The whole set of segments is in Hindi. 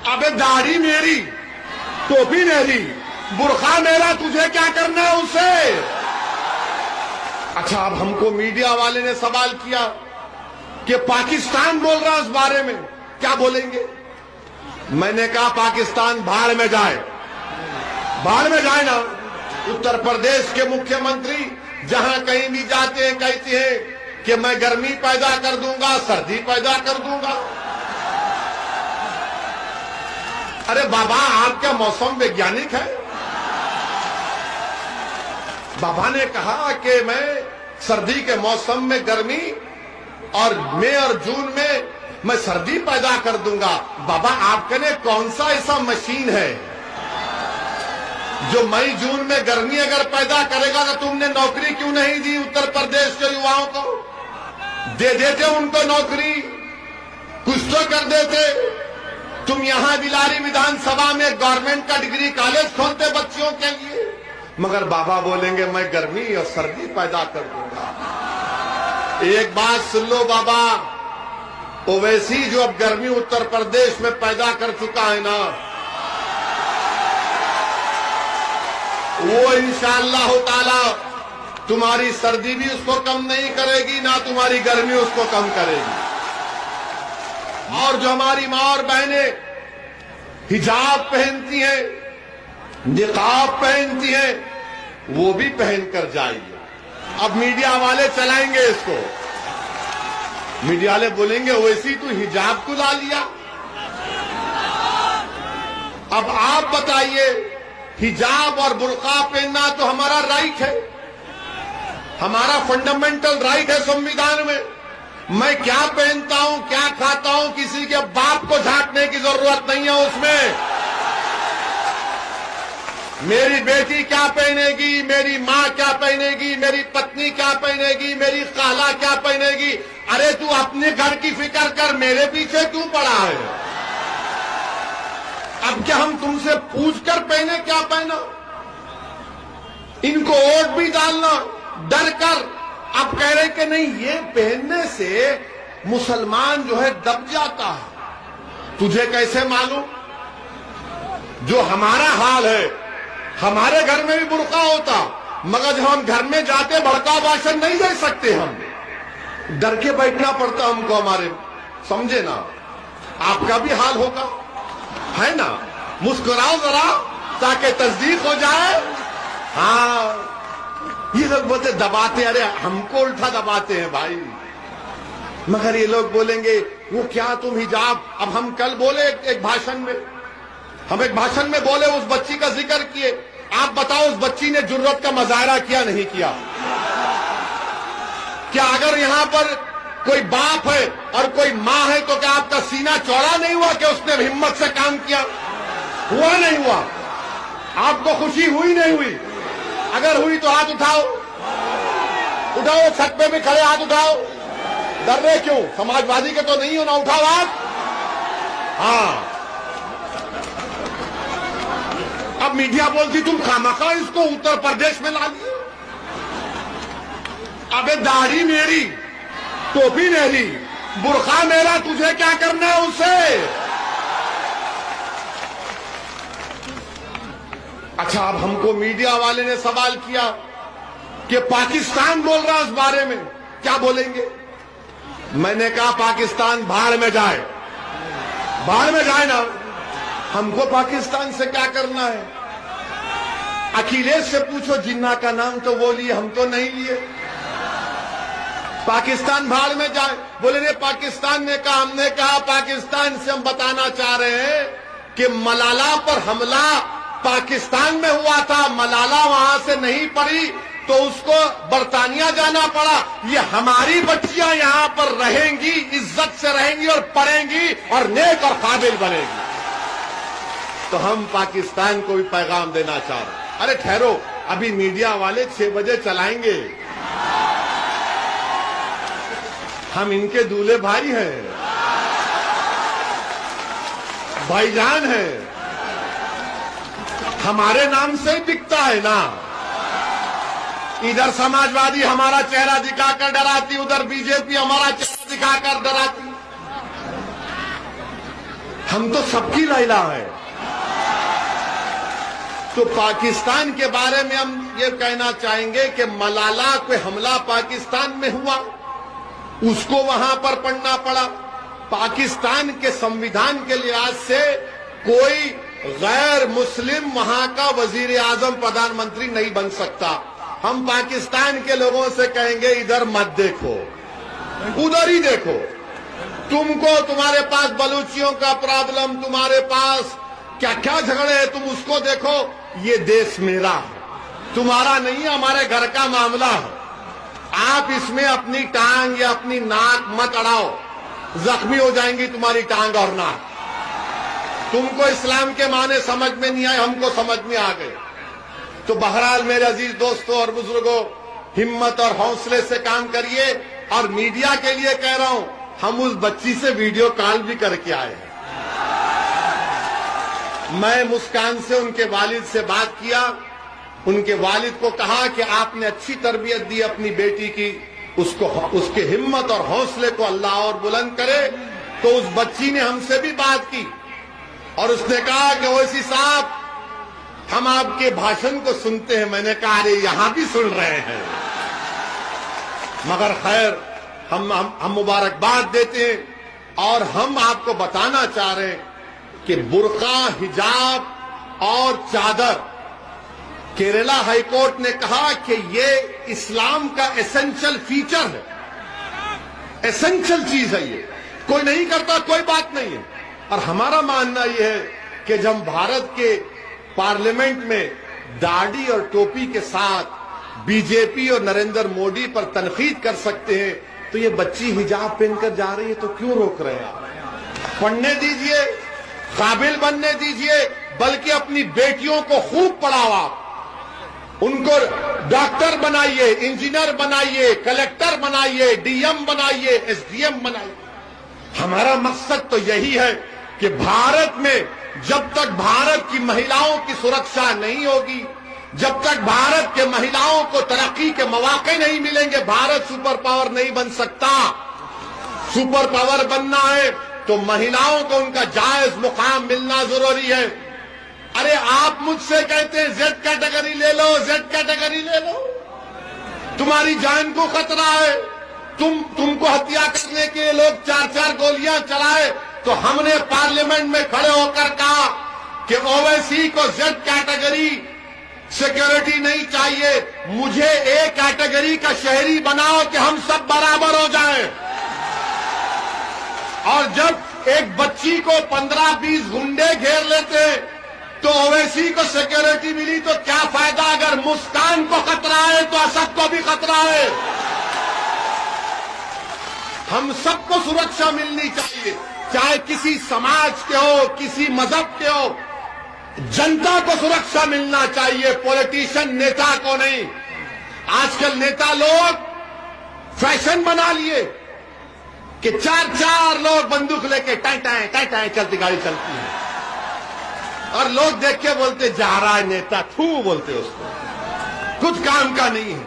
अबे दाढ़ी मेरी, टोपी मेरी, बुरखा मेरा, तुझे क्या करना है उससे? अच्छा, अब हमको मीडिया वाले ने सवाल किया कि पाकिस्तान बोल रहा है इस बारे में, क्या बोलेंगे? मैंने कहा पाकिस्तान भाड़ में जाए, भाड़ में जाए ना। उत्तर प्रदेश के मुख्यमंत्री जहां कहीं भी जाते हैं कहते हैं कि मैं गर्मी पैदा कर दूंगा, सर्दी पैदा कर दूंगा। अरे बाबा, आप क्या मौसम वैज्ञानिक है? बाबा ने कहा कि मैं सर्दी के मौसम में गर्मी और मई और जून में मैं सर्दी पैदा कर दूंगा। बाबा, आपके ने कौन सा ऐसा मशीन है जो मई जून में गर्मी अगर पैदा करेगा? तो तुमने नौकरी क्यों नहीं दी उत्तर प्रदेश के युवाओं को? दे देते उनको नौकरी, कुछ तो कर देते। तुम यहां बिलारी विधानसभा में गवर्नमेंट का डिग्री कॉलेज खोलते बच्चियों के लिए, मगर बाबा बोलेंगे मैं गर्मी और सर्दी पैदा कर दूंगा। एक बात सुन लो बाबा, ओवैसी जो अब गर्मी उत्तर प्रदेश में पैदा कर चुका है ना, वो इंशाअल्लाह ताला तुम्हारी सर्दी भी उसको कम नहीं करेगी, ना तुम्हारी गर्मी उसको कम करेगी। और जो हमारी मां और बहनें हिजाब पहनती हैं, निकाब पहनती हैं, वो भी पहनकर जाइए। अब मीडिया वाले चलाएंगे इसको, मीडिया वाले बोलेंगे वैसी तू हिजाब को ला लिया। अब आप बताइए, हिजाब और बुर्का पहनना तो हमारा राइट है, हमारा फंडामेंटल राइट है संविधान में। मैं क्या पहनता हूं, क्या खाता हूं, किसी के बाप को झांकने की जरूरत नहीं है उसमें। मेरी बेटी क्या पहनेगी, मेरी मां क्या पहनेगी, मेरी पत्नी क्या पहनेगी, मेरी खाला क्या पहनेगी? अरे तू अपने घर की फिक्र कर, मेरे पीछे क्यों पड़ा है? अब क्या हम तुमसे पूछ कर पहने क्या पहना? इनको वोट भी डालना डर कर। अब कह रहे कि नहीं, ये पहनने से मुसलमान जो है दब जाता है। तुझे कैसे मालूम? जो हमारा हाल है, हमारे घर में भी बुर्का होता, मगर जब हम घर में जाते भड़काऊ भाषण नहीं दे सकते, हम डर के बैठना पड़ता हमको हमारे, समझे ना? आपका भी हाल होगा, है ना? मुस्कुराओ जरा ताकि तस्दीक हो जाए। हाँ, ये लोग बोलते दबाते, अरे हमको उल्टा दबाते हैं भाई। मगर ये लोग बोलेंगे वो क्या तुम हिजाब। अब हम कल बोले एक भाषण में, हम एक भाषण में बोले, उस बच्ची का जिक्र किए। आप बताओ उस बच्ची ने जुर्रत का मुजाहरा किया नहीं किया? क्या अगर यहां पर कोई बाप है और कोई मां है तो क्या आपका सीना चौड़ा नहीं हुआ कि उसने हिम्मत से काम किया? हुआ नहीं हुआ? आपको खुशी हुई नहीं हुई? अगर हुई तो हाथ उठाओ, उठाओ, छत पे भी खड़े हाथ उठाओ। डर रहे क्यों? समाजवादी के तो नहीं हो ना, उठाओ हाथ। हाँ, अब मीडिया बोलती तुम खामखा इसको उत्तर प्रदेश में ला दिए। अबे दाढ़ी मेरी, टोपी मेरी, बुरखा मेरा, तुझे क्या करना है उससे? अच्छा, अब हमको मीडिया वाले ने सवाल किया कि पाकिस्तान बोल रहा है इस बारे में, क्या बोलेंगे? मैंने कहा पाकिस्तान भाड़ में जाए, भाड़ में जाए ना। हमको पाकिस्तान से क्या करना है? अखिलेश से पूछो, जिन्ना का नाम तो वो लिए, हम तो नहीं लिए। पाकिस्तान भाड़ में जाए, बोले ने पाकिस्तान ने कहा। हमने कहा पाकिस्तान से हम बताना चाह रहे हैं कि मलाला पर हमला पाकिस्तान में हुआ था, मलाला वहां से नहीं पड़ी तो उसको बरतानिया जाना पड़ा। ये हमारी बच्चियां यहां पर रहेंगी, इज्जत से रहेंगी और पढ़ेंगी और नेक और काबिल बनेगी। तो हम पाकिस्तान को भी पैगाम देना चाह रहे हैं। अरे ठहरो, अभी मीडिया वाले 6 बजे चलाएंगे। हम इनके दूल्हे भाई हैं, भाईजान हैं, हमारे नाम से ही बिकता है ना। इधर समाजवादी हमारा चेहरा दिखाकर डराती, उधर बीजेपी हमारा चेहरा दिखाकर डराती। हम तो सबकी लैला है। तो पाकिस्तान के बारे में हम ये कहना चाहेंगे कि मलाला कोई हमला पाकिस्तान में हुआ, उसको वहां पर पढ़ना पड़ा। पाकिस्तान के संविधान के लिहाज से कोई गैर मुस्लिम वहां का वजीर आजम प्रधानमंत्री नहीं बन सकता। हम पाकिस्तान के लोगों से कहेंगे इधर मत देखो, उधर ही देखो। तुमको तुम्हारे पास बलूचियों का प्रॉब्लम, तुम्हारे पास क्या क्या झगड़े हैं, तुम उसको देखो। ये देश मेरा है, तुम्हारा नहीं है, हमारे घर का मामला है। आप इसमें अपनी टांग या अपनी नाक मत अड़ाओ, जख्मी हो जाएंगी तुम्हारी टांग और नाक। तुमको इस्लाम के माने समझ में नहीं आए, हमको समझ में आ गए। तो बहरहाल मेरे अजीज दोस्तों और बुजुर्गों, हिम्मत और हौसले से काम करिए। और मीडिया के लिए कह रहा हूं, हम उस बच्ची से वीडियो कॉल भी करके आए हैं। मैं मुस्कान से उनके वालिद से बात किया, उनके वालिद को कहा कि आपने अच्छी तरबियत दी अपनी बेटी की, उसको उसके हिम्मत और हौसले को अल्लाह और बुलंद करे। तो उस बच्ची ने हमसे भी बात की और उसने कहा कि ओवैसी साहब, हम आपके भाषण को सुनते हैं। मैंने कहा अरे यहां भी सुन रहे हैं, मगर खैर हम मुबारकबाद देते हैं। और हम आपको बताना चाह रहे हैं कि बुर्का, हिजाब और चादर, केरला हाईकोर्ट ने कहा कि ये इस्लाम का एसेंशियल फीचर है, एसेंशियल चीज है। ये कोई नहीं करता कोई बात नहीं है। और हमारा मानना यह है कि जब भारत के पार्लियामेंट में दाढ़ी और टोपी के साथ बीजेपी और नरेंद्र मोदी पर तनकीद कर सकते हैं, तो ये बच्ची हिजाब पहनकर जा रही है तो क्यों रोक रहे हैं? पढ़ने दीजिए, काबिल बनने दीजिए, बल्कि अपनी बेटियों को खूब पढ़ाओ। आप उनको डॉक्टर बनाइए, इंजीनियर बनाइए, कलेक्टर बनाइए, डीएम बनाइए, एसडीएम बनाइए। हमारा मकसद तो यही है कि भारत में जब तक भारत की महिलाओं की सुरक्षा नहीं होगी, जब तक भारत के महिलाओं को तरक्की के मौके नहीं मिलेंगे, भारत सुपर पावर नहीं बन सकता। सुपर पावर बनना है तो महिलाओं को उनका जायज मुकाम मिलना जरूरी है। अरे आप मुझसे कहते हैं जेड कैटेगरी ले लो, जेड कैटेगरी ले लो, तुम्हारी जान को खतरा है, तुमको हत्या करने के लोग 4-4 गोलियां चलाए, तो हमने पार्लियामेंट में खड़े होकर कहा कि ओवैसी को जेड कैटेगरी सिक्योरिटी नहीं चाहिए, मुझे ए कैटेगरी का शहरी बनाओ कि हम सब बराबर हो जाएं। और जब एक बच्ची को 15-20 गुंडे घेर लेते तो ओवैसी को सिक्योरिटी मिली, तो क्या फायदा? अगर मुस्कान को खतरा है तो असद को भी खतरा है। हम सबको सुरक्षा मिलनी चाहिए, चाहे किसी समाज के हो, किसी मजहब के हो। जनता को सुरक्षा मिलना चाहिए, पॉलिटिशियन नेता को नहीं। आजकल नेता लोग फैशन बना लिए कि 4-4 लोग बंदूक लेके टाई चलती गाड़ी चलती है, और लोग देख के बोलते जा रहा है नेता, थू बोलते उसको, कुछ काम का नहीं है।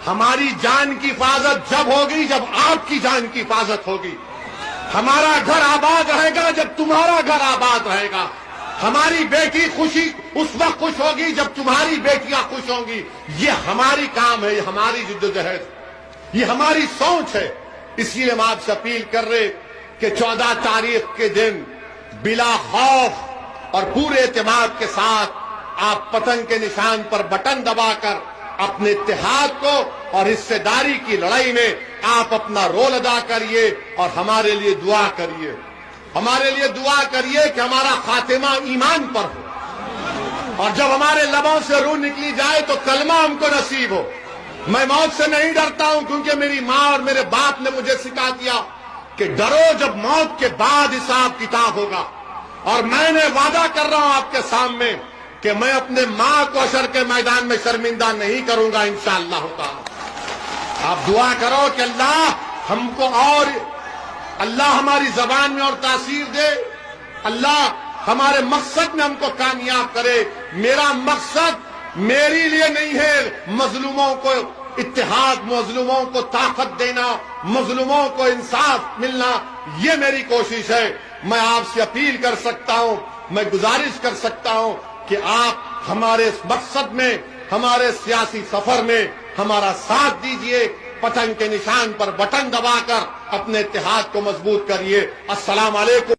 हमारी जान की हिफाजत जब होगी जब आपकी जान की हिफाजत होगी। हमारा घर आबाद रहेगा जब तुम्हारा घर आबाद रहेगा। हमारी बेटी खुशी उस वक्त खुश होगी जब तुम्हारी बेटियां खुश होंगी। ये हमारी काम है, ये हमारी जिद्दोजहद, ये हमारी सोच है। इसलिए हम आपसे अपील कर रहे कि 14 तारीख के दिन बिला खौफ और पूरे एतमाद के साथ आप पतंग के निशान पर बटन दबाकर अपने इत्तेहाद को और हिस्सेदारी की लड़ाई में आप अपना रोल अदा करिए और हमारे लिए दुआ करिए। हमारे लिए दुआ करिए कि हमारा खातिमा ईमान पर हो, और जब हमारे लबों से रूह निकली जाए तो कलमा हमको नसीब हो। मैं मौत से नहीं डरता हूं, क्योंकि मेरी मां और मेरे बाप ने मुझे सिखा दिया कि डरो जब मौत के बाद हिसाब किताब होगा। और मैंने वादा कर रहा हूं आपके सामने कि मैं अपने मां को हशर के मैदान में शर्मिंदा नहीं करूंगा इंशाअल्लाह ताला। आप दुआ करो कि अल्लाह हमको और अल्लाह हमारी जबान में और तासीर दे, अल्लाह हमारे मकसद में हमको कामयाब करे। मेरा मकसद मेरे लिए नहीं है मजलूमों को इत्तेहाद, मजलूमों को ताकत देना, मजलूमों को इंसाफ मिलना, ये मेरी कोशिश है। मैं आपसे अपील कर सकता हूं, मैं गुजारिश कर सकता हूं कि आप हमारे इस मकसद में, हमारे सियासी सफर में हमारा साथ दीजिए। पतंग के निशान पर बटन दबाकर अपने इत्तेहाद को मजबूत करिए। अस्सलाम वालेकुम।